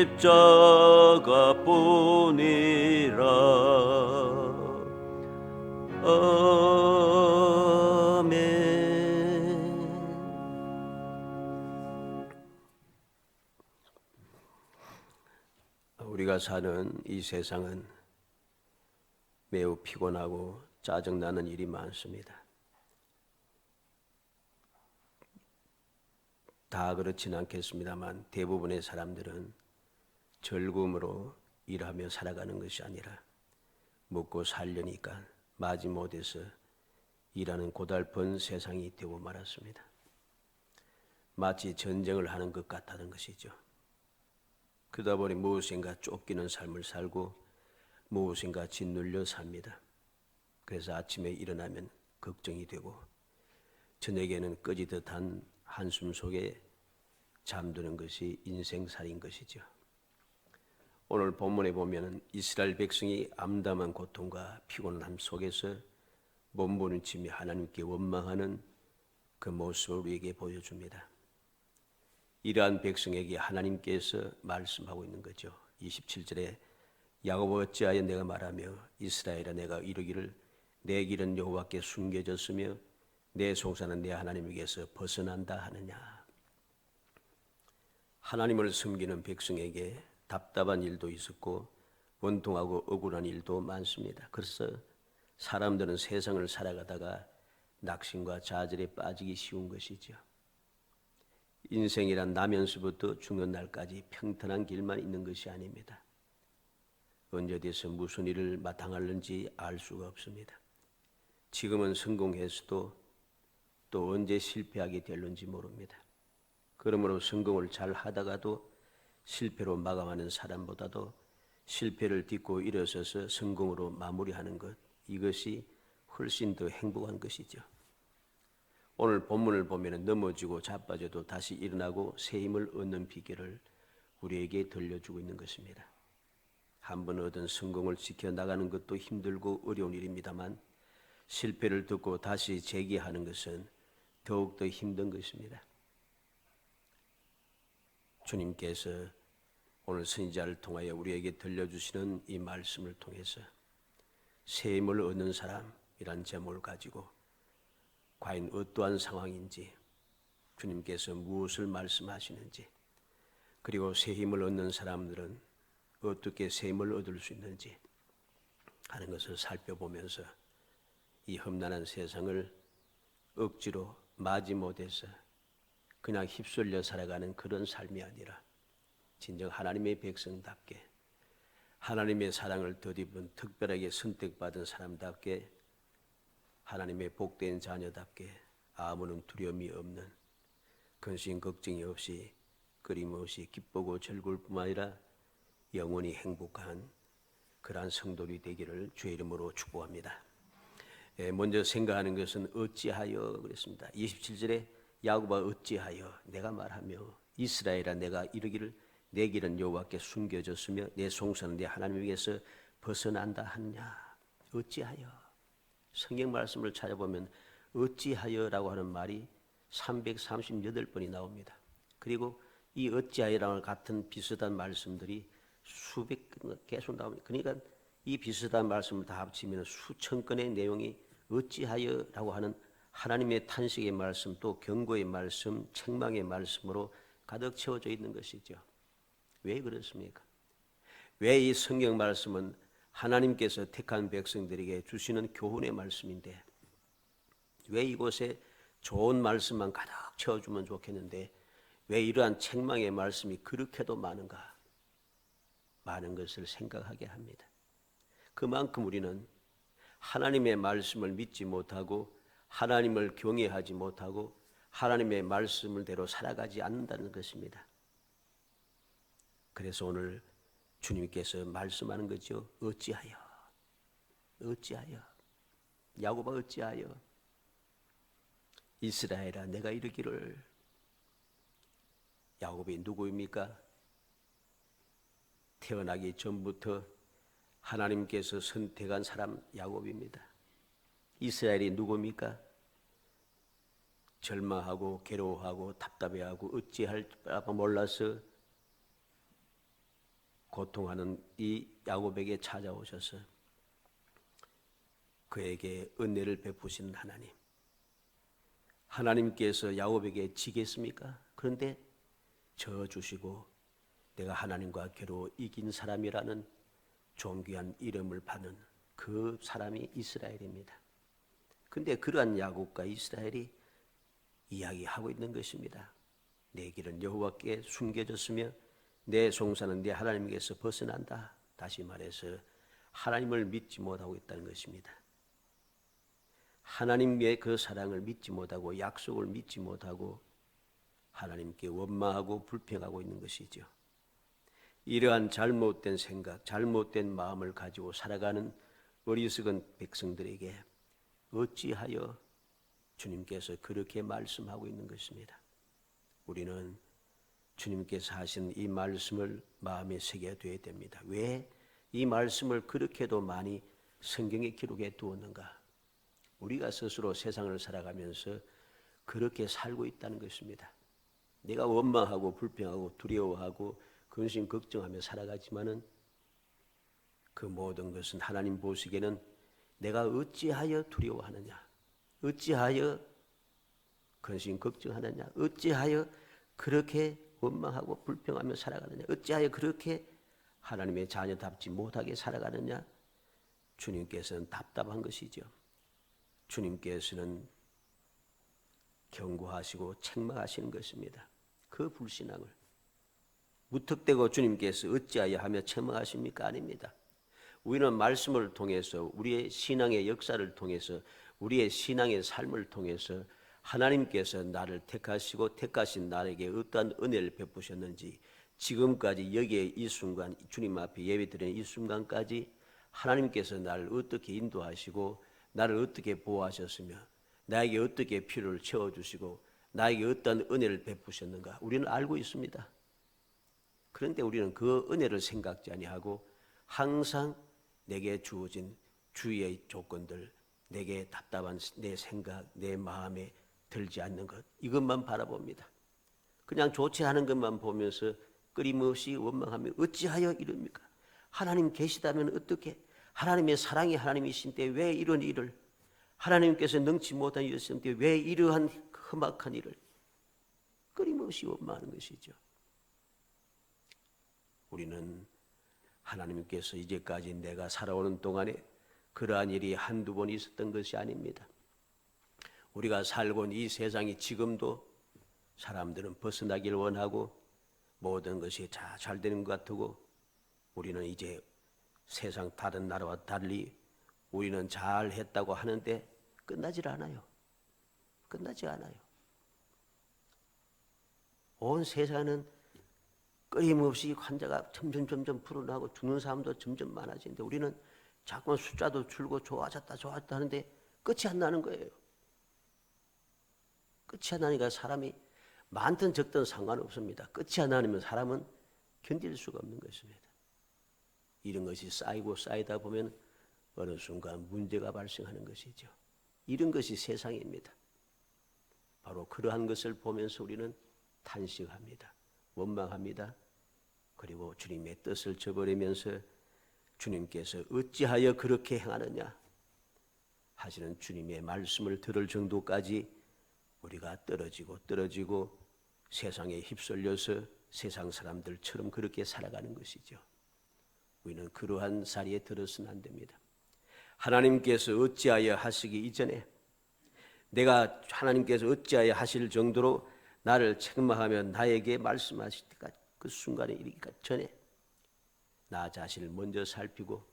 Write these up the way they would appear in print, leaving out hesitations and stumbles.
십자가뿐이라. 우리가 사는 이 세상은 매우 피곤하고 짜증나는 일이 많습니다. 다 그렇지는 않겠습니다만 대부분의 사람들은 즐거움으로 일하며 살아가는 것이 아니라 먹고 살려니까 마지못해서 일하는 고달픈 세상이 되고 말았습니다. 마치 전쟁을 하는 것 같다는 것이죠. 그러다 보니 무엇인가 쫓기는 삶을 살고 무엇인가 짓눌려 삽니다. 그래서 아침에 일어나면 걱정이 되고 저녁에는 꺼지듯한 한숨 속에 잠드는 것이 인생살인 것이죠. 오늘 본문에 보면 이스라엘 백성이 암담한 고통과 피곤함 속에서 몸부림치며 하나님께 원망하는 그 모습을 우리에게 보여줍니다. 이러한 백성에게 하나님께서 말씀하고 있는 거죠. 27절에 야곱아 어찌하여 내가 말하며 이스라엘아 내가 이르기를 내 길은 여호와께 숨겨졌으며 내 송사는 내 하나님에게서 벗어난다 하느냐. 하나님을 섬기는 백성에게 답답한 일도 있었고 원통하고 억울한 일도 많습니다. 그래서 사람들은 세상을 살아가다가 낙심과 좌절에 빠지기 쉬운 것이죠. 인생이란 나면서부터 죽는 날까지 평탄한 길만 있는 것이 아닙니다. 언제 어디서 무슨 일을 마땅할는지 알 수가 없습니다. 지금은 성공해서도 또 언제 실패하게 될는지 모릅니다. 그러므로 성공을 잘 하다가도 실패로 마감하는 사람보다도 실패를 딛고 일어서서 성공으로 마무리하는 것, 이것이 훨씬 더 행복한 것이죠. 오늘 본문을 보면 넘어지고 자빠져도 다시 일어나고 새 힘을 얻는 비결을 우리에게 들려주고 있는 것입니다. 한번 얻은 성공을 지켜나가는 것도 힘들고 어려운 일입니다만 실패를 듣고 다시 재기하는 것은 더욱더 힘든 것입니다. 주님께서 오늘 선지자를 통하여 우리에게 들려주시는 이 말씀을 통해서 새 힘을 얻는 사람이란 제목을 가지고 과연 어떠한 상황인지, 주님께서 무엇을 말씀하시는지, 그리고 새 힘을 얻는 사람들은 어떻게 새 힘을 얻을 수 있는지 하는 것을 살펴보면서 이 험난한 세상을 억지로 마지못해서 그냥 휩쓸려 살아가는 그런 삶이 아니라 진정 하나님의 백성답게 하나님의 사랑을 덧입은 특별하게 선택받은 사람답게 하나님의 복된 자녀답게 아무런 두려움이 없는 근심 걱정이 없이 끊임없이 기쁘고 즐거울 뿐만 아니라 영원히 행복한 그러한 성도들이 되기를 주의 이름으로 축복합니다. 먼저 생각하는 것은 어찌하여 그랬습니다. 27절에 야곱아 어찌하여 내가 말하며 이스라엘아 내가 이르기를 내 길은 여호와께 숨겨졌으며 내 송사는 내 하나님에게서 벗어난다 하느냐. 어찌하여. 성경 말씀을 찾아보면 어찌하여라고 하는 말이 338번이 나옵니다. 그리고 이 어찌하여랑 같은 비슷한 말씀들이 수백 건 계속 나옵니다. 그러니까 이 비슷한 말씀을 다 합치면 수천 건의 내용이 어찌하여라고 하는 하나님의 탄식의 말씀, 또 경고의 말씀, 책망의 말씀으로 가득 채워져 있는 것이죠. 왜 그렇습니까? 왜 이 성경 말씀은 하나님께서 택한 백성들에게 주시는 교훈의 말씀인데 왜 이곳에 좋은 말씀만 가득 채워주면 좋겠는데 왜 이러한 책망의 말씀이 그렇게도 많은가? 많은 것을 생각하게 합니다. 그만큼 우리는 하나님의 말씀을 믿지 못하고 하나님을 경외하지 못하고 하나님의 말씀을대로 살아가지 않는다는 것입니다. 그래서 오늘 주님께서 말씀하는 거죠. 어찌하여 야곱아 어찌하여 이스라엘아 내가 이르기를. 야곱이 누구입니까? 태어나기 전부터 하나님께서 선택한 사람 야곱입니다. 이스라엘이 누구입니까? 절망하고 괴로워하고 답답해하고 어찌할 바 몰라서 고통하는 이 야곱에게 찾아오셔서 그에게 은혜를 베푸시는 하나님. 하나님께서 야곱에게 지겠습니까? 그런데 저 주시고 내가 하나님과 겨루 이긴 사람이라는 존귀한 이름을 받는 그 사람이 이스라엘입니다. 그런데 그러한 야곱과 이스라엘이 이야기하고 있는 것입니다. 내 길은 여호와께 숨겨졌으며 내 송사는 내 하나님께서 벗어난다. 다시 말해서 하나님을 믿지 못하고 있다는 것입니다. 하나님의 그 사랑을 믿지 못하고 약속을 믿지 못하고 하나님께 원망하고 불평하고 있는 것이죠. 이러한 잘못된 생각, 잘못된 마음을 가지고 살아가는 어리석은 백성들에게 어찌하여 주님께서 그렇게 말씀하고 있는 것입니다. 우리는 주님께서 하신 이 말씀을 마음에 새겨둬야 됩니다. 왜 이 말씀을 그렇게도 많이 성경에 기록해 두었는가? 우리가 스스로 세상을 살아가면서 그렇게 살고 있다는 것입니다. 내가 원망하고 불평하고 두려워하고 근심 걱정하며 살아가지만은 그 모든 것은 하나님 보시기에는 내가 어찌하여 두려워하느냐, 어찌하여 근심 걱정하느냐, 어찌하여 그렇게 원망하고 불평하며 살아가느냐, 어찌하여 그렇게 하나님의 자녀답지 못하게 살아가느냐. 주님께서는 답답한 것이죠. 주님께서는 경고하시고 책망하시는 것입니다. 그 불신앙을 무턱대고 주님께서 어찌하여 하며 책망하십니까? 아닙니다. 우리는 말씀을 통해서 우리의 신앙의 역사를 통해서 우리의 신앙의 삶을 통해서 하나님께서 나를 택하시고 택하신 나에게 어떠한 은혜를 베푸셨는지 지금까지 여기에 이 순간 주님 앞에 예배드리는 이 순간까지 하나님께서 나를 어떻게 인도하시고 나를 어떻게 보호하셨으며 나에게 어떻게 필요를 채워주시고 나에게 어떤 은혜를 베푸셨는가 우리는 알고 있습니다. 그런데 우리는 그 은혜를 생각지 아니하고 항상 내게 주어진 주위의 조건들, 내게 답답한 내 생각, 내 마음에 들지 않는 것, 이것만 바라봅니다. 그냥 좋지 않은 것만 보면서 끊임없이 원망하며 어찌하여 이럽니까? 하나님 계시다면 어떻게? 하나님의 사랑이 하나님이신데 왜 이런 일을? 하나님께서 능치 못한 일이신데 왜 이러한 험악한 일을? 끊임없이 원망하는 것이죠. 우리는 하나님께서 이제까지 내가 살아오는 동안에 그러한 일이 한두 번 있었던 것이 아닙니다. 우리가 살고 있는 이 세상이 지금도 사람들은 벗어나기를 원하고 모든 것이 잘 되는 것 같고 우리는 이제 세상 다른 나라와 달리 우리는 잘했다고 하는데 끝나질 않아요. 끝나지 않아요. 온 세상은 끊임없이 환자가 점점 불어나고 죽는 사람도 점점 많아지는데 우리는 자꾸만 숫자도 줄고 좋아졌다 하는데 끝이 안 나는 거예요. 끝이 안 나니까 사람이 많든 적든 상관없습니다. 끝이 안 나면 사람은 견딜 수가 없는 것입니다. 이런 것이 쌓이고 쌓이다 보면 어느 순간 문제가 발생하는 것이죠. 이런 것이 세상입니다. 바로 그러한 것을 보면서 우리는 탄식합니다. 원망합니다. 그리고 주님의 뜻을 저버리면서 주님께서 어찌하여 그렇게 행하느냐 하시는 주님의 말씀을 들을 정도까지 우리가 떨어지고 세상에 휩쓸려서 세상 사람들처럼 그렇게 살아가는 것이죠. 우리는 그러한 자리에 들어서는 안 됩니다. 하나님께서 어찌하여 하시기 이전에 내가 하나님께서 어찌하여 하실 정도로 나를 책망하며 나에게 말씀하실 때까지 그 순간에 이르기가 전에 나 자신을 먼저 살피고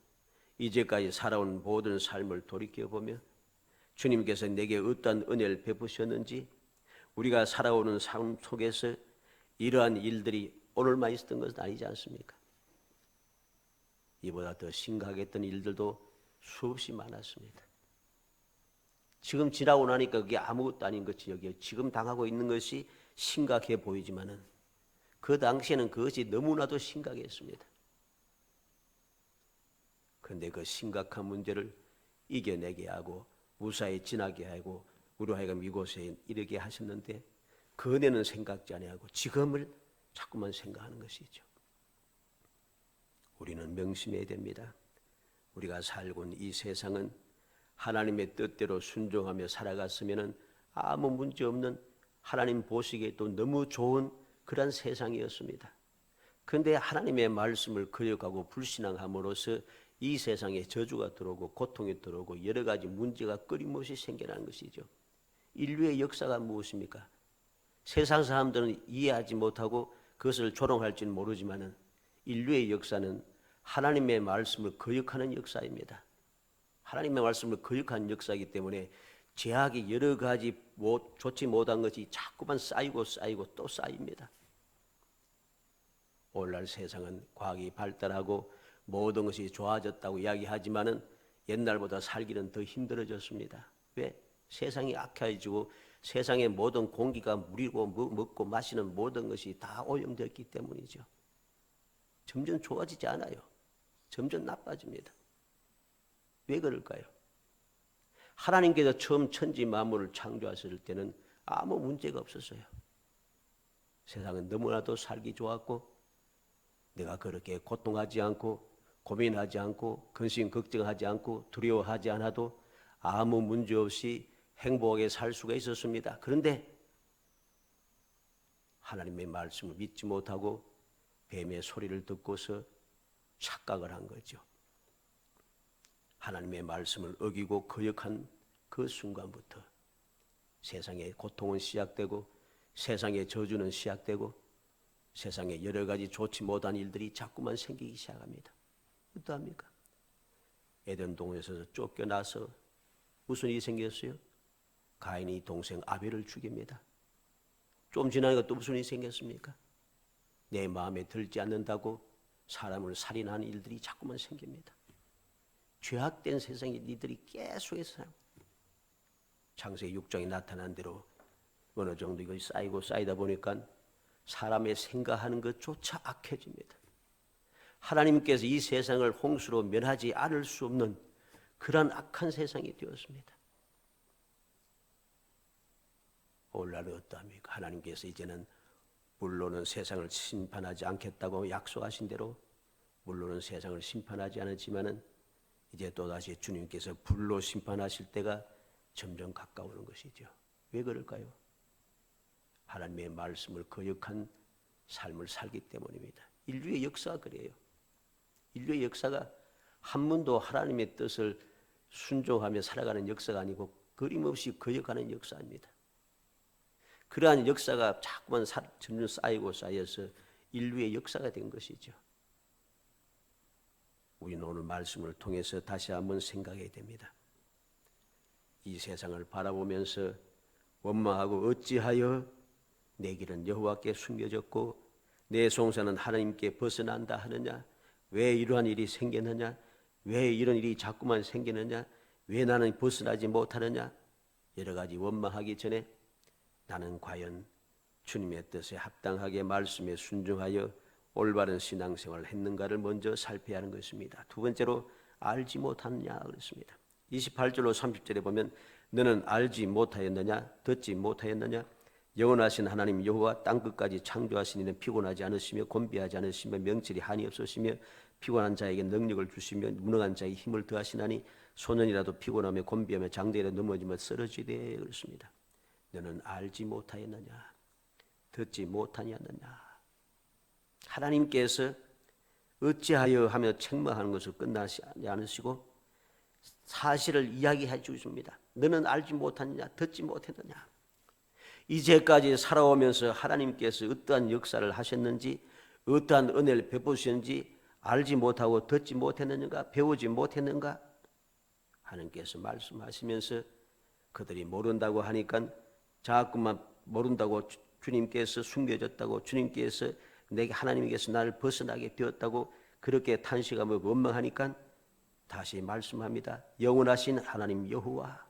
이제까지 살아온 모든 삶을 돌이켜보며 주님께서 내게 어떠한 은혜를 베푸셨는지 우리가 살아오는 삶 속에서 이러한 일들이 오늘만 있었던 것은 아니지 않습니까? 이보다 더 심각했던 일들도 수없이 많았습니다. 지금 지나고 나니까 그게 아무것도 아닌 것이 여기 지금 당하고 있는 것이 심각해 보이지만은 그 당시에는 그것이 너무나도 심각했습니다. 그런데 그 심각한 문제를 이겨내게 하고 무사히 지나게 하고 우리 하여금 이곳에 이르게 하셨는데 그 은혜는 생각지 아니하고 지금을 자꾸만 생각하는 것이죠. 우리는 명심해야 됩니다. 우리가 살고 있는 이 세상은 하나님의 뜻대로 순종하며 살아갔으면 아무 문제 없는, 하나님 보시기에도 너무 좋은 그런 세상이었습니다. 그런데 하나님의 말씀을 거역하고 불신앙함으로써 이 세상에 저주가 들어오고 고통이 들어오고 여러 가지 문제가 끊임없이 생겨나는 것이죠. 인류의 역사가 무엇입니까? 세상 사람들은 이해하지 못하고 그것을 조롱할지는 모르지만 인류의 역사는 하나님의 말씀을 거역하는 역사입니다. 하나님의 말씀을 거역하는 역사이기 때문에 죄악이 여러 가지 좋지 못한 것이 자꾸만 쌓이고 또 쌓입니다. 오늘날 세상은 과학이 발달하고 모든 것이 좋아졌다고 이야기하지만은 옛날보다 살기는 더 힘들어졌습니다. 왜? 세상이 악해지고 세상의 모든 공기가 물이고 먹고 마시는 모든 것이 다 오염되었기 때문이죠. 점점 좋아지지 않아요. 점점 나빠집니다. 왜 그럴까요? 하나님께서 처음 천지 만물을 창조하실 때는 아무 문제가 없었어요. 세상은 너무나도 살기 좋았고 내가 그렇게 고통하지 않고 고민하지 않고 근심 걱정하지 않고 두려워하지 않아도 아무 문제 없이 행복하게 살 수가 있었습니다. 그런데 하나님의 말씀을 믿지 못하고 뱀의 소리를 듣고서 착각을 한 거죠. 하나님의 말씀을 어기고 거역한 그 순간부터 세상의 고통은 시작되고 세상의 저주는 시작되고 세상에 여러 가지 좋지 못한 일들이 자꾸만 생기기 시작합니다. 어떠합니까? 에덴 동에서 쫓겨나서 무슨 일이 생겼어요? 가인이 동생 아벨을 죽입니다. 좀 지나니까 또 무슨 일이 생겼습니까? 내 마음에 들지 않는다고 사람을 살인하는 일들이 자꾸만 생깁니다. 죄악된 세상에 니들이 계속해서 창세기 6장에 나타난 대로 어느 정도 이것이 쌓이다 보니까 사람의 생각하는 것조차 악해집니다. 하나님께서 이 세상을 홍수로 면하지 않을 수 없는 그런 악한 세상이 되었습니다. 오늘날은 어떠합니까? 하나님께서 이제는 물로는 세상을 심판하지 않겠다고 약속하신 대로 물로는 세상을 심판하지 않았지만은 이제 또다시 주님께서 불로 심판하실 때가 점점 가까우는 것이죠. 왜 그럴까요? 하나님의 말씀을 거역한 삶을 살기 때문입니다. 인류의 역사가 그래요. 인류의 역사가 한 번도 하나님의 뜻을 순종하며 살아가는 역사가 아니고 끊임없이 거역하는 역사입니다. 그러한 역사가 자꾸만 점점 쌓여서 인류의 역사가 된 것이죠. 우리는 오늘 말씀을 통해서 다시 한번 생각해야 됩니다. 이 세상을 바라보면서 원망하고 어찌하여 내 길은 여호와께 숨겨졌고 내 송사는 하나님께 벗어난다 하느냐? 왜 이러한 일이 생겼느냐? 왜 이런 일이 자꾸만 생기느냐? 왜 나는 벗어나지 못하느냐? 여러 가지 원망하기 전에 나는 과연 주님의 뜻에 합당하게 말씀에 순종하여 올바른 신앙생활을 했는가를 먼저 살펴야 하는 것입니다. 두 번째로 알지 못하느냐 그랬습니다. 28절로 30절에 보면 너는 알지 못하였느냐 듣지 못하였느냐 영원하신 하나님 여호와 땅끝까지 창조하신 이는 피곤하지 않으시며 곤비하지 않으시며 명철이 한이 없으시며 피곤한 자에게 능력을 주시며 무능한 자에게 힘을 더하시나니 소년이라도 피곤하며 곤비하며 장대에 넘어지며 쓰러지되 그렇습니다. 너는 알지 못하였느냐 듣지 못하였느냐. 하나님께서 어찌하여 하며 책망하는 것을 끝나지 않으시고 사실을 이야기해 주십니다. 너는 알지 못하느냐 듣지 못했느냐. 이제까지 살아오면서 하나님께서 어떠한 역사를 하셨는지 어떠한 은혜를 베푸셨는지 알지 못하고 듣지 못했는가 배우지 못했는가. 하나님께서 말씀하시면서 그들이 모른다고 하니까 자꾸만 모른다고 주님께서 숨겨졌다고 주님께서 내게 하나님께서 나를 벗어나게 되었다고 그렇게 탄식하며 원망하니까 다시 말씀합니다. 영원하신 하나님 여호와,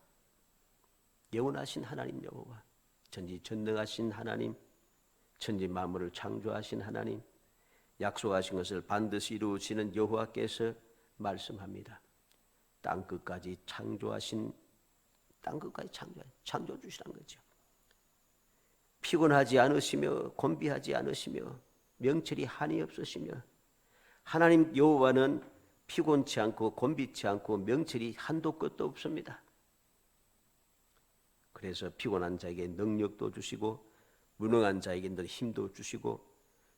영원하신 하나님 여호와, 전지전능하신 하나님, 천지 만물을 창조하신 하나님, 약속하신 것을 반드시 이루시는 여호와께서 말씀합니다. 땅끝까지 창조하신 땅끝까지 창조해 주시란 거죠. 피곤하지 않으시며 곤비하지 않으시며 명철이 한이 없으시며 하나님 여호와는 피곤치 않고 곤비치 않고 명철이 한도 끝도 없습니다. 그래서 피곤한 자에게 능력도 주시고 무능한 자에게 늘 힘도 주시고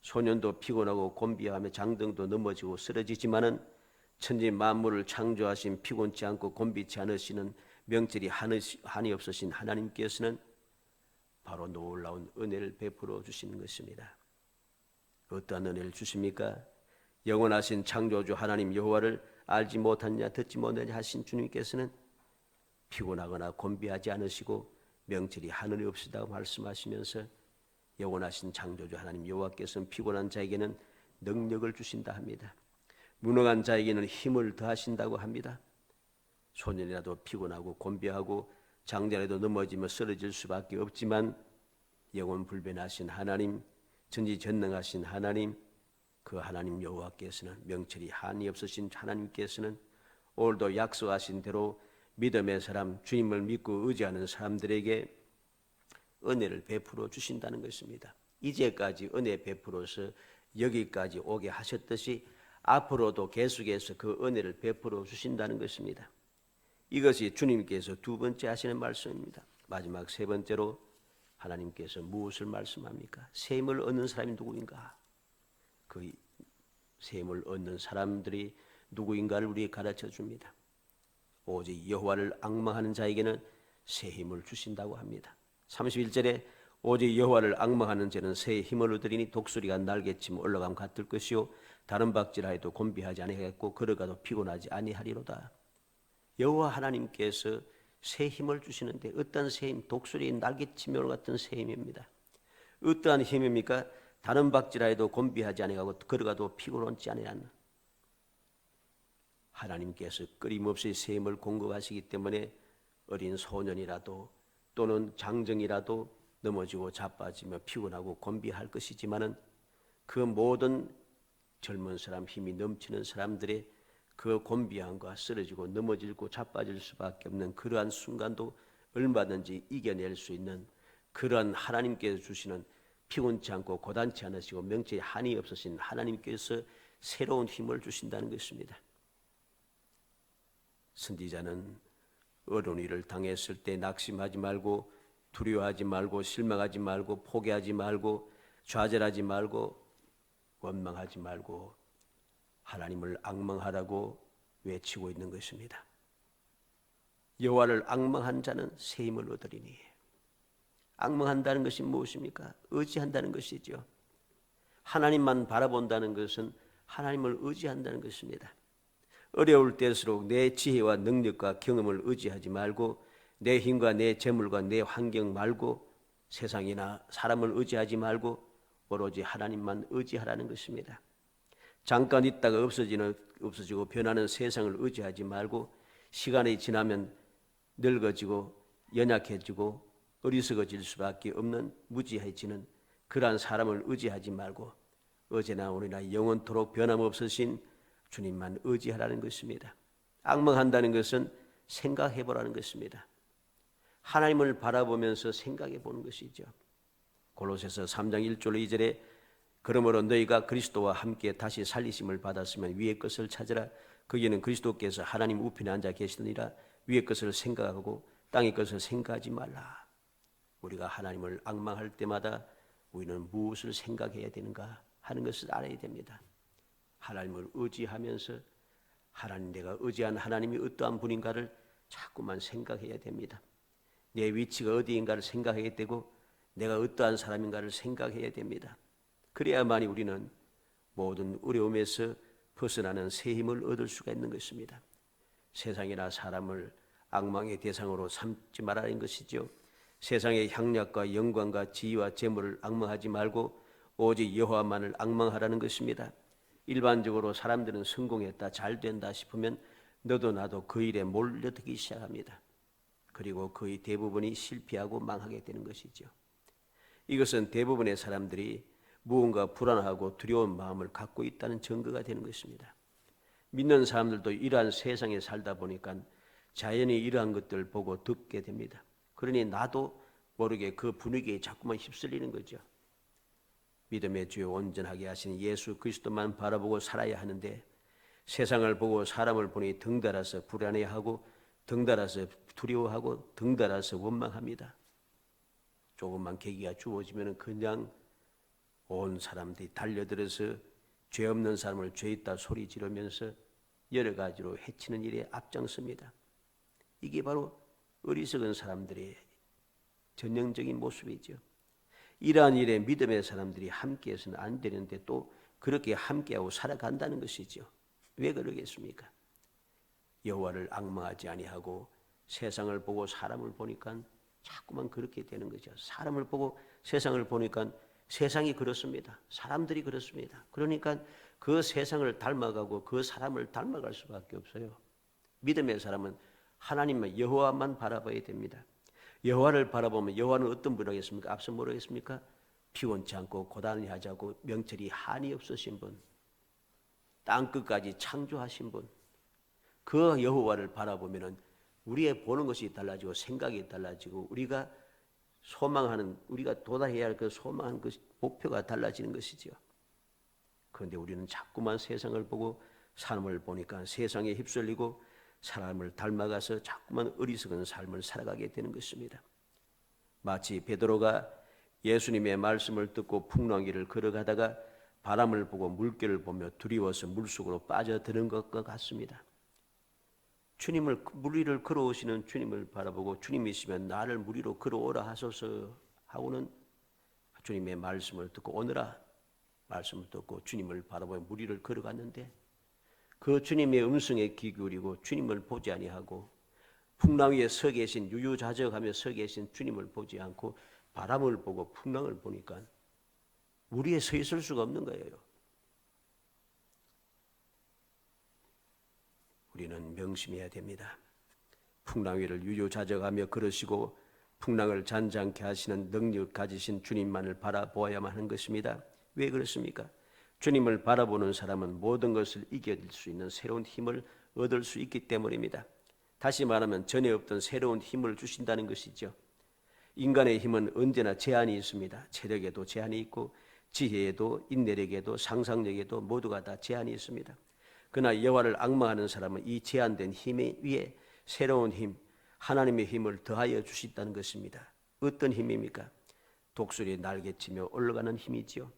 소년도 피곤하고 곤비하며 장등도 넘어지고 쓰러지지만은 천지 만물을 창조하신 피곤치 않고 곤비치 않으시는 명철이 한이 없으신 하나님께서는 바로 놀라운 은혜를 베풀어 주시는 것입니다. 어떠한 은혜를 주십니까? 영원하신 창조주 하나님 여호와를 알지 못하느냐 듣지 못하느냐 하신 주님께서는 피곤하거나 곤비하지 않으시고 명철이 하늘이 없으다고 말씀하시면서 영원하신 창조주 하나님 여호와께서는 피곤한 자에게는 능력을 주신다 합니다. 무능한 자에게는 힘을 더하신다고 합니다. 소년이라도 피곤하고 곤비하고 장자라도 넘어지며 쓰러질 수밖에 없지만 영원 불변하신 하나님, 전지전능하신 하나님, 그 하나님 여호와께서는 명철이 한이 없으신 하나님께서는 오늘도 약속하신 대로 믿음의 사람, 주님을 믿고 의지하는 사람들에게 은혜를 베풀어 주신다는 것입니다. 이제까지 은혜 베풀어서 여기까지 오게 하셨듯이 앞으로도 계속해서 그 은혜를 베풀어 주신다는 것입니다. 이것이 주님께서 두 번째 하시는 말씀입니다. 마지막 세 번째로 하나님께서 무엇을 말씀합니까? 새 힘을 얻는 사람이 누구인가? 그 새 힘을 얻는 사람들이 누구인가를 우리에게 가르쳐 줍니다. 오직 여호와를 앙망하는 자에게는 새 힘을 주신다고 합니다. 31절에 오직 여호와를 앙망하는 자는 새 힘을 얻으리니 독수리가 날개치며 올라감 같을 것이요 다른 박질하여도 곤비하지 아니하겠고 걸어가도 피곤하지 아니하리로다. 여호와 하나님께서 새 힘을 주시는데 어떤 새 힘? 독수리의 날개치며 같은 새 힘입니다. 어떠한 힘입니까? 다른 박질하여도 곤비하지 아니하고 걸어가도 피곤하지 아니하는 하나님께서 끊임없이 새 힘을 공급하시기 때문에 어린 소년이라도 또는 장정이라도 넘어지고 자빠지며 피곤하고 곤비할 것이지만은 그 모든 젊은 사람, 힘이 넘치는 사람들의 그 곤비함과 쓰러지고 넘어지고 자빠질 수밖에 없는 그러한 순간도 얼마든지 이겨낼 수 있는 그러한 하나님께서 주시는 피곤치 않고 고단치 않으시고 명철이 한이 없으신 하나님께서 새로운 힘을 주신다는 것입니다. 선지자는 어려운 일을 당했을 때 낙심하지 말고 두려워하지 말고 실망하지 말고 포기하지 말고 좌절하지 말고 원망하지 말고 하나님을 앙망하라고 외치고 있는 것입니다. 여호와를 앙망한 자는 새 힘을 얻으리니. 앙망한다는 것이 무엇입니까? 의지한다는 것이죠. 하나님만 바라본다는 것은 하나님을 의지한다는 것입니다. 어려울 때일수록 내 지혜와 능력과 경험을 의지하지 말고 내 힘과 내 재물과 내 환경 말고 세상이나 사람을 의지하지 말고 오로지 하나님만 의지하라는 것입니다. 잠깐 있다가 없어지고 변하는 세상을 의지하지 말고 시간이 지나면 늙어지고 연약해지고 어리석어질 수밖에 없는 무지해지는 그러한 사람을 의지하지 말고 어제나 오늘이나 영원토록 변함없으신 주님만 의지하라는 것입니다. 앙망한다는 것은 생각해보라는 것입니다. 하나님을 바라보면서 생각해보는 것이죠. 골로새서 3장 1절 2절에 그러므로 너희가 그리스도와 함께 다시 살리심을 받았으면 위의 것을 찾으라. 거기에는 그리스도께서 하나님 우편에 앉아 계시느니라. 위의 것을 생각하고 땅의 것을 생각하지 말라. 우리가 하나님을 앙망할 때마다 우리는 무엇을 생각해야 되는가 하는 것을 알아야 됩니다. 하나님을 의지하면서 하나님, 내가 의지한 하나님이 어떠한 분인가를 자꾸만 생각해야 됩니다. 내 위치가 어디인가를 생각해야 되고 내가 어떠한 사람인가를 생각해야 됩니다. 그래야만이 우리는 모든 어려움에서 벗어나는 새 힘을 얻을 수가 있는 것입니다. 세상이나 사람을 앙망의 대상으로 삼지 말라는 것이죠. 세상의 향락과 영광과 지위와 재물을 앙망하지 말고 오직 여호와만을 앙망하라는 것입니다. 일반적으로 사람들은 성공했다, 잘 된다 싶으면 너도 나도 그 일에 몰려들기 시작합니다. 그리고 거의 대부분이 실패하고 망하게 되는 것이죠. 이것은 대부분의 사람들이 무언가 불안하고 두려운 마음을 갖고 있다는 증거가 되는 것입니다. 믿는 사람들도 이러한 세상에 살다 보니까 자연히 이러한 것들을 보고 듣게 됩니다. 그러니 나도 모르게 그 분위기에 자꾸만 휩쓸리는 거죠. 믿음의 주요 온전하게 하신 예수 그리스도만 바라보고 살아야 하는데 세상을 보고 사람을 보니 등달아서 불안해하고 등달아서 두려워하고 등달아서 원망합니다. 조금만 계기가 주어지면 그냥 온 사람들이 달려들어서 죄 없는 사람을 죄 있다 소리 지르면서 여러 가지로 해치는 일에 앞장섭니다. 이게 바로 어리석은 사람들의 전형적인 모습이죠. 이러한 일에 믿음의 사람들이 함께해서는 안 되는데 또 그렇게 함께하고 살아간다는 것이죠. 왜 그러겠습니까? 여호와를 앙망하지 아니하고 세상을 보고 사람을 보니까 자꾸만 그렇게 되는 거죠. 사람을 보고 세상을 보니까 세상이 그렇습니다. 사람들이 그렇습니다. 그러니까 그 세상을 닮아가고 그 사람을 닮아갈 수밖에 없어요. 믿음의 사람은 하나님만 여호와만 바라봐야 됩니다. 여호와를 바라보면 여호와는 어떤 분이겠습니까? 앞서 뭐라겠습니까? 피곤치 않고 고단히 하지 않고 명철이 한이 없으신 분, 땅끝까지 창조하신 분, 그 여호와를 바라보면은 우리의 보는 것이 달라지고 생각이 달라지고 우리가 소망하는, 우리가 도달해야 할 그 소망하는 그 목표가 달라지는 것이죠. 그런데 우리는 자꾸만 세상을 보고 사람을 보니까 세상에 휩쓸리고 사람을 닮아가서 자꾸만 어리석은 삶을 살아가게 되는 것입니다. 마치 베드로가 예수님의 말씀을 듣고 풍랑길을 걸어가다가 바람을 보고 물결을 보며 두려워서 물속으로 빠져드는 것과 같습니다. 주님을 물 위를 걸어오시는 주님을 바라보고 주님이시면 나를 물 위로 걸어오라 하소서 하고는 주님의 말씀을 듣고 오너라 말씀을 듣고 주님을 바라보며 물 위를 걸어갔는데 그 주님의 음성에 귀 기울이고 주님을 보지 아니하고 풍랑 위에 서 계신 유유자적하며 서 계신 주님을 보지 않고 바람을 보고 풍랑을 보니까 물 위에 서 있을 수가 없는 거예요. 우리는 명심해야 됩니다. 풍랑 위를 유유자적하며 걸으시고 풍랑을 잔잔케 하시는 능력 가지신 주님만을 바라보아야만 하는 것입니다. 왜 그렇습니까? 주님을 바라보는 사람은 모든 것을 이길 수 있는 새로운 힘을 얻을 수 있기 때문입니다. 다시 말하면 전에 없던 새로운 힘을 주신다는 것이죠. 인간의 힘은 언제나 제한이 있습니다. 체력에도 제한이 있고 지혜에도 인내력에도 상상력에도 모두가 다 제한이 있습니다. 그러나 여호와를 앙망하는 사람은 이 제한된 힘 위에 새로운 힘, 하나님의 힘을 더하여 주신다는 것입니다. 어떤 힘입니까? 독수리 날개치며 올라가는 힘이지요.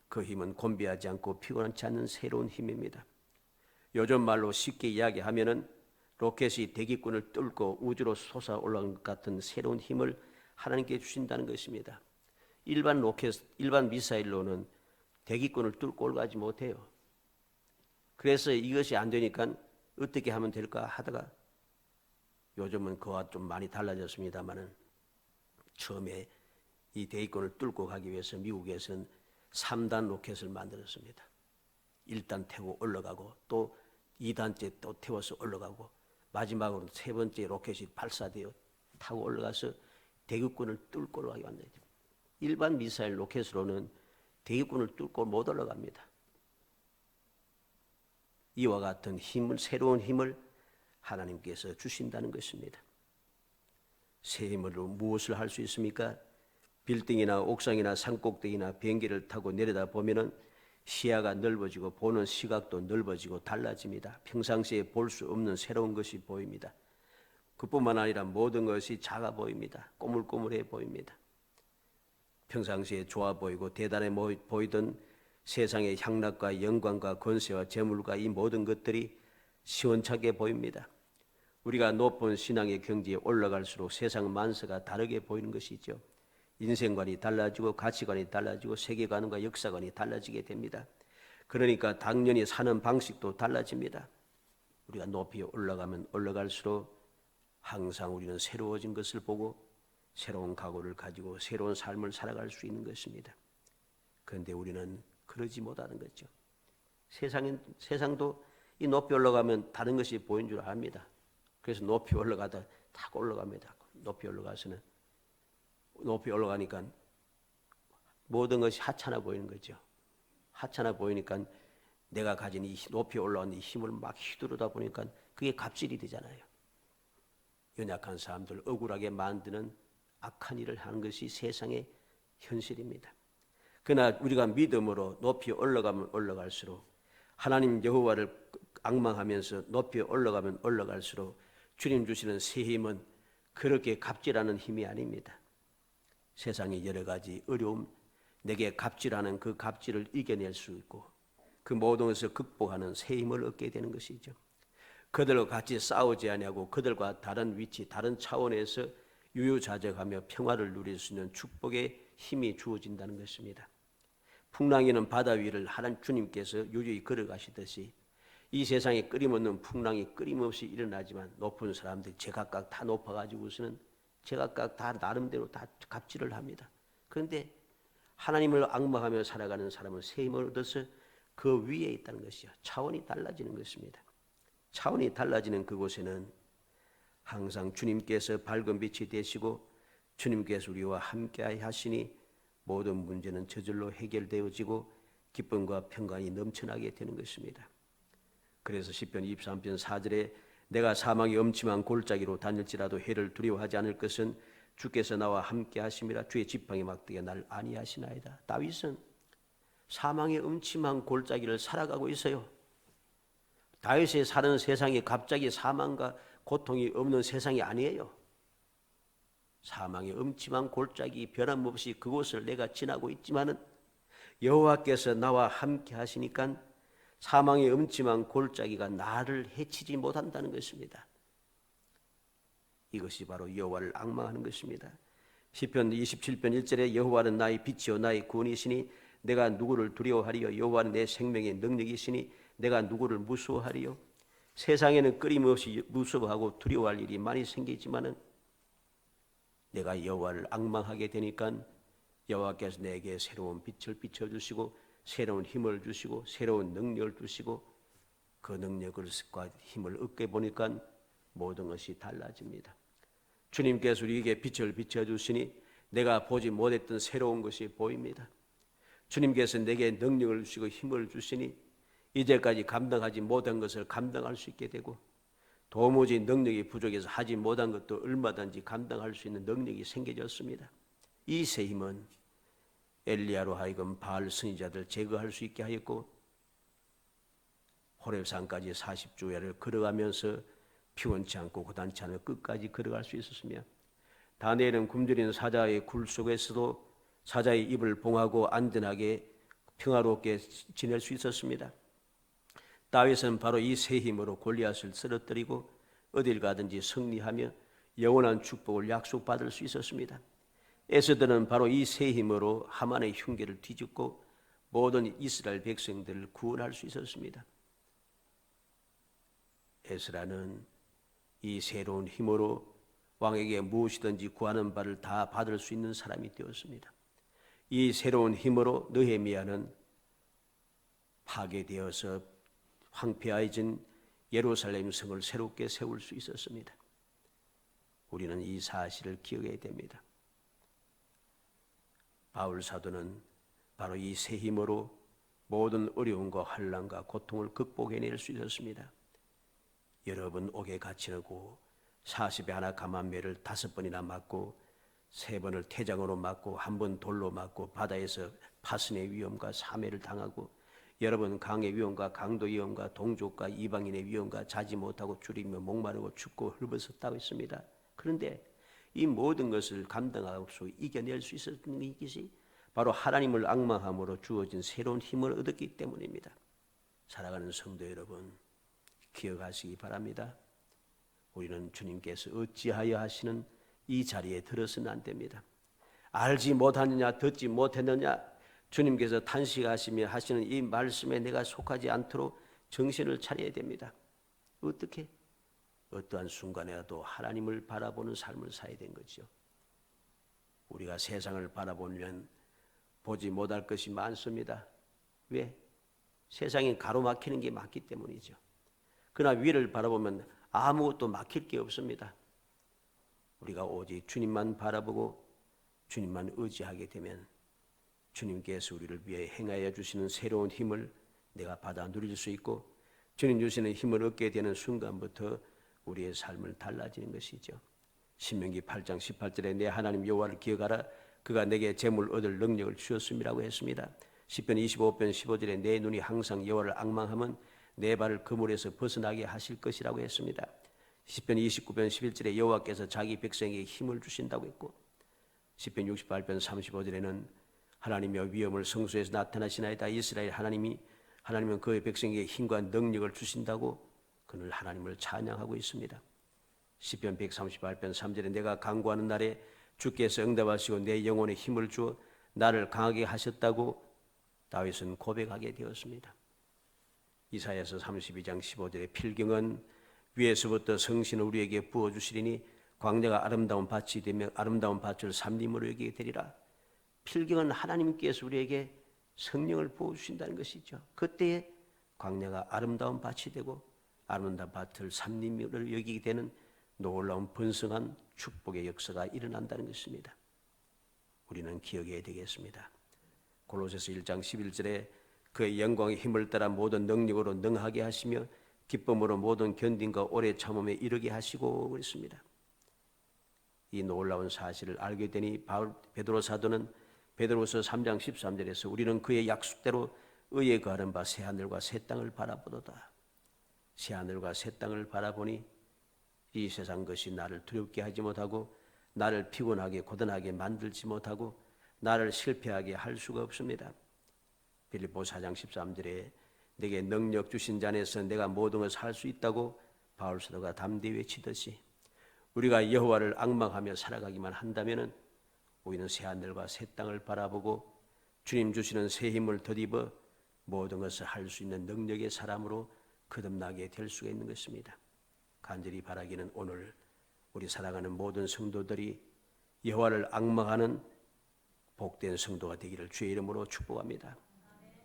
그 힘은 곤비하지 않고 피곤하지 않는 새로운 힘입니다. 요즘 말로 쉽게 이야기하면은 로켓이 대기권을 뚫고 우주로 솟아 올라간 것 같은 새로운 힘을 하나님께 주신다는 것입니다. 일반 로켓, 일반 미사일로는 대기권을 뚫고 올라가지 못해요. 그래서 이것이 안 되니까 어떻게 하면 될까 하다가 요즘은 그와 좀 많이 달라졌습니다만은 처음에 이 대기권을 뚫고 가기 위해서 미국에서는 3단 로켓을 만들었습니다. 1단 태워 올라가고 또 2단째 또 태워서 올라가고 마지막으로 세 번째 로켓이 발사되어 타고 올라가서 대기권을 뚫고 올라가게 만들어요. 일반 미사일 로켓으로는 대기권을 뚫고 못 올라갑니다. 이와 같은 힘을, 새로운 힘을 하나님께서 주신다는 것입니다. 새 힘으로 무엇을 할 수 있습니까? 빌딩이나 옥상이나 산꼭대기나 비행기를 타고 내려다 보면은 시야가 넓어지고 보는 시각도 넓어지고 달라집니다. 평상시에 볼 수 없는 새로운 것이 보입니다. 그뿐만 아니라 모든 것이 작아 보입니다. 꼬물꼬물해 보입니다. 평상시에 좋아 보이고 대단해 보이던 세상의 향락과 영광과 권세와 재물과 이 모든 것들이 시원찮게 보입니다. 우리가 높은 신앙의 경지에 올라갈수록 세상 만사가 다르게 보이는 것이죠. 인생관이 달라지고 가치관이 달라지고 세계관과 역사관이 달라지게 됩니다. 그러니까 당연히 사는 방식도 달라집니다. 우리가 높이 올라가면 올라갈수록 항상 우리는 새로워진 것을 보고 새로운 각오를 가지고 새로운 삶을 살아갈 수 있는 것입니다. 그런데 우리는 그러지 못하는 거죠. 세상도 이 높이 올라가면 다른 것이 보이는 줄 압니다. 그래서 높이 올라가다 탁 올라갑니다. 높이 올라가서는 높이 올라가니까 모든 것이 하찮아 보이는 거죠. 하찮아 보이니까 내가 가진 이 높이 올라온 이 힘을 막 휘두르다 보니까 그게 갑질이 되잖아요. 연약한 사람들 억울하게 만드는 악한 일을 하는 것이 세상의 현실입니다. 그러나 우리가 믿음으로 높이 올라가면 올라갈수록, 하나님 여호와를 앙망하면서 높이 올라가면 올라갈수록 주님 주시는 새 힘은 그렇게 갑질하는 힘이 아닙니다. 세상의 여러 가지 어려움, 내게 갑질하는 그 갑질을 이겨낼 수 있고 그 모든 것을 극복하는 새 힘을 얻게 되는 것이죠. 그들과 같이 싸우지 아니하고 그들과 다른 위치, 다른 차원에서 유유자적하며 평화를 누릴 수 있는 축복의 힘이 주어진다는 것입니다. 풍랑이는 바다 위를 하나님 주님께서 유유히 걸어가시듯이 이 세상에 끊임없는 풍랑이 끊임없이 일어나지만 높은 사람들이 제각각 다 높아가지고서는 제각각 다 나름대로 다 갑질을 합니다. 그런데 하나님을 앙망하며 살아가는 사람은 새 힘을 얻어서 그 위에 있다는 것이요. 차원이 달라지는 것입니다. 차원이 달라지는 그곳에는 항상 주님께서 밝은 빛이 되시고 주님께서 우리와 함께 하시니 모든 문제는 저절로 해결되어지고 기쁨과 평강이 넘쳐나게 되는 것입니다. 그래서 시편 23편 4절에 내가 사망의 엄침한 골짜기로 다닐지라도 해를 두려워하지 않을 것은 주께서 나와 함께 하심이라. 주의 지팡이 막대기가 날 안위하시나이다. 다윗은 사망의 음침한 골짜기를 살아가고 있어요. 다윗이 사는 세상이 갑자기 사망과 고통이 없는 세상이 아니에요. 사망의 음침한 골짜기 변함없이 그곳을 내가 지나고 있지만은 여호와께서 나와 함께 하시니까 사망의 음침한 골짜기가 나를 해치지 못한다는 것입니다. 이것이 바로 여호와를 앙망하는 것입니다. 시편 27편 1절에 여호와는 나의 빛이요 나의 구원이시니 내가 누구를 두려워하리요. 여호와는 내 생명의 능력이시니 내가 누구를 무서워하리요. 세상에는 끊임없이 무서워하고 두려워할 일이 많이 생기지만은 내가 여호와를 앙망하게 되니까 여호와께서 내게 새로운 빛을 비춰주시고 새로운 힘을 주시고 새로운 능력을 주시고 그 능력과 힘을 얻게 보니까 모든 것이 달라집니다. 주님께서 우리에게 빛을 비춰주시니 내가 보지 못했던 새로운 것이 보입니다. 주님께서 내게 능력을 주시고 힘을 주시니 이제까지 감당하지 못한 것을 감당할 수 있게 되고 도무지 능력이 부족해서 하지 못한 것도 얼마든지 감당할 수 있는 능력이 생겨졌습니다. 이 새 힘은 엘리야로 하여금 바알 선지자들 제거할 수 있게 하였고 호렙산까지 40주야를 걸어가면서 피곤치 않고 고단치 않으며 끝까지 걸어갈 수 있었으며 다니엘은 굶주린 사자의 굴 속에서도 사자의 입을 봉하고 안전하게 평화롭게 지낼 수 있었습니다. 다윗은 바로 이 새 힘으로 골리앗을 쓰러뜨리고 어딜 가든지 승리하며 영원한 축복을 약속받을 수 있었습니다. 에스더는 바로 이 새 힘으로 하만의 흉계를 뒤집고 모든 이스라엘 백성들을 구원할 수 있었습니다. 에스라는 이 새로운 힘으로 왕에게 무엇이든지 구하는 바를 다 받을 수 있는 사람이 되었습니다. 이 새로운 힘으로 느헤미야는 파괴되어서 황폐해진 예루살렘 성을 새롭게 세울 수 있었습니다. 우리는 이 사실을 기억해야 됩니다. 바울 사도는 바로 이 새 힘으로 모든 어려움과 환난과 고통을 극복해낼 수 있었습니다. 여러 번 옥에 갇히고 40에 하나 감한매를 5번이나 맞고 3번을 태장으로 맞고 1번 돌로 맞고 바다에서 파선의 위험과 사매를 당하고 여러 번 강의 위험과 강도 위험과 동족과 이방인의 위험과 자지 못하고 줄이며 목마르고 춥고 헐벗었다고 했습니다. 그런데 이 모든 것을 감당하고 이겨낼 수 있었던 것이 바로 하나님을 앙망함으로 주어진 새로운 힘을 얻었기 때문입니다. 살아가는 성도 여러분, 기억하시기 바랍니다. 우리는 주님께서 어찌하여 하시는 이 자리에 들어서는 안 됩니다. 알지 못하느냐 듣지 못했느냐 주님께서 탄식하시며 하시는 이 말씀에 내가 속하지 않도록 정신을 차려야 됩니다. 어떻게? 어떠한 순간에라도 하나님을 바라보는 삶을 살아야 된 거죠. 우리가 세상을 바라보면 보지 못할 것이 많습니다. 왜? 세상이 가로막히는 게 많기 때문이죠. 그러나 위를 바라보면 아무것도 막힐 게 없습니다. 우리가 오직 주님만 바라보고 주님만 의지하게 되면 주님께서 우리를 위해 행하여 주시는 새로운 힘을 내가 받아 누릴 수 있고 주님 주시는 힘을 얻게 되는 순간부터 우리의 삶을 달라지는 것이죠. 신명기 8장 18절에 내 하나님 여호와를 기억하라. 그가 내게 재물 얻을 능력을 주셨음이라고 했습니다. 시편 25편 15절에 내 눈이 항상 여호와를 앙망하면 내 발을 그물에서 벗어나게 하실 것이라고 했습니다. 시편 29편 11절에 여호와께서 자기 백성에게 힘을 주신다고 했고, 시편 68편 35절에는 하나님의 위엄을 성소에서 나타나시나이다. 이스라엘 하나님은 그의 백성에게 힘과 능력을 주신다고 그는 하나님을 찬양하고 있습니다. 시편 138편 3절에 내가 간구하는 날에 주께서 응답하시고 내 영혼에 힘을 주어 나를 강하게 하셨다고 다윗은 고백하게 되었습니다. 이사야서 32장 15절에 필경은 위에서부터 성신을 우리에게 부어주시리니 광야가 아름다운 밭이 되며 아름다운 밭을 삼림으로 여기게 되리라. 필경은 하나님께서 우리에게 성령을 부어주신다는 것이죠. 그때에 광야가 아름다운 밭이 되고 아름다운 밭을 삼림으로 여기게 되는 놀라운 번성한 축복의 역사가 일어난다는 것입니다. 우리는 기억해야 되겠습니다. 골로새서 1장 11절에 그의 영광의 힘을 따라 모든 능력으로 능하게 하시며 기쁨으로 모든 견딘과 오래 참음에 이르게 하시고 그랬습니다. 이 놀라운 사실을 알게 되니 베드로 사도는 베드로서 3장 13절에서 우리는 그의 약속대로 의에 거하는 바 새하늘과 새 땅을 바라보도다. 새하늘과 새 땅을 바라보니 이 세상 것이 나를 두렵게 하지 못하고 나를 피곤하게 고단하게 만들지 못하고 나를 실패하게 할 수가 없습니다. 빌립보 4장 13절에 내게 능력 주신 자 안에서 내가 모든 것을 할 수 있다고 바울 사도가 담대히 외치듯이 우리가 여호와를 앙망하며 살아가기만 한다면 우리는 새하늘과 새 땅을 바라보고 주님 주시는 새 힘을 덧입어 모든 것을 할 수 있는 능력의 사람으로 거듭나게 될 수가 있는 것입니다. 간절히 바라기는 오늘 우리 사랑하는 모든 성도들이 여호와를 앙망하는 복된 성도가 되기를 주의 이름으로 축복합니다.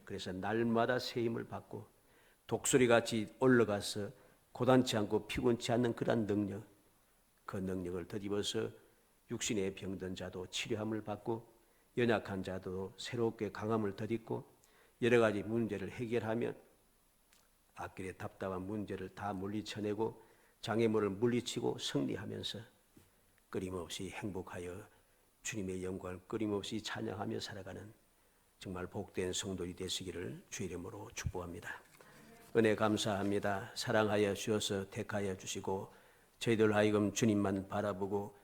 그래서 날마다 새 힘을 받고 독수리같이 올라가서 고단치 않고 피곤치 않는 그런 능력, 그 능력을 덧입어서 육신에 병든 자도 치료함을 받고 연약한 자도 새롭게 강함을 덧입고 여러 가지 문제를 해결하며 앞길에 답답한 문제를 다 물리쳐내고 장애물을 물리치고 승리하면서 끊임없이 행복하여 주님의 영광을 끊임없이 찬양하며 살아가는 정말 복된 성도이 되시기를 주의 이름으로 축복합니다. 은혜 감사합니다. 사랑하여 주셔서 택하여 주시고 저희들 하여금 주님만 바라보고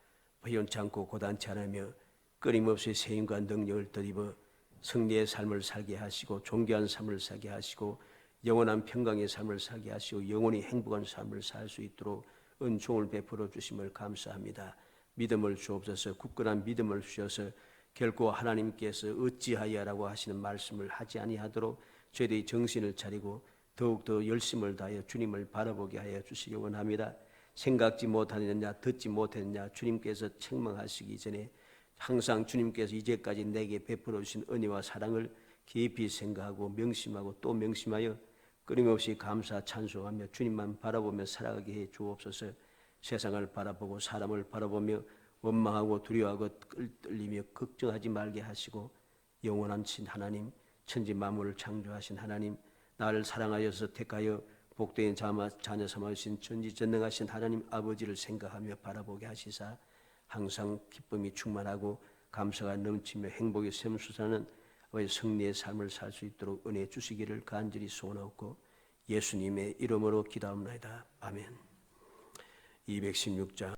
회원치 않고 고단치 않으며 끊임없이 새 힘과 능력을 덧입어 승리의 삶을 살게 하시고 존귀한 삶을 살게 하시고 영원한 평강의 삶을 살게 하시고 영원히 행복한 삶을 살 수 있도록 은총을 베풀어 주심을 감사합니다. 믿음을 주옵소서. 굳건한 믿음을 주셔서 결코 하나님께서 어찌하여라고 하시는 말씀을 하지 아니하도록 저희들이 정신을 차리고 더욱더 열심을 다하여 주님을 바라보게 하여 주시기 원합니다. 생각지 못하느냐 듣지 못했느냐 주님께서 책망하시기 전에 항상 주님께서 이제까지 내게 베풀어 주신 은혜와 사랑을 깊이 생각하고 명심하고 또 명심하여 끊임없이 감사 찬송하며 주님만 바라보며 살아가게 해 주옵소서. 세상을 바라보고 사람을 바라보며 원망하고 두려워하고 떨리며 걱정하지 말게 하시고 영원한 신 하나님, 천지 만물을 창조하신 하나님, 나를 사랑하여서 택하여 복된 자녀 삼으신 전지전능하신 하나님 아버지를 생각하며 바라보게 하시사 항상 기쁨이 충만하고 감사가 넘치며 행복이 샘솟아나는 승리의 삶을 살 수 있도록 은혜 주시기를 간절히 소원하고 예수님의 이름으로 기도합니다. 아멘. 216장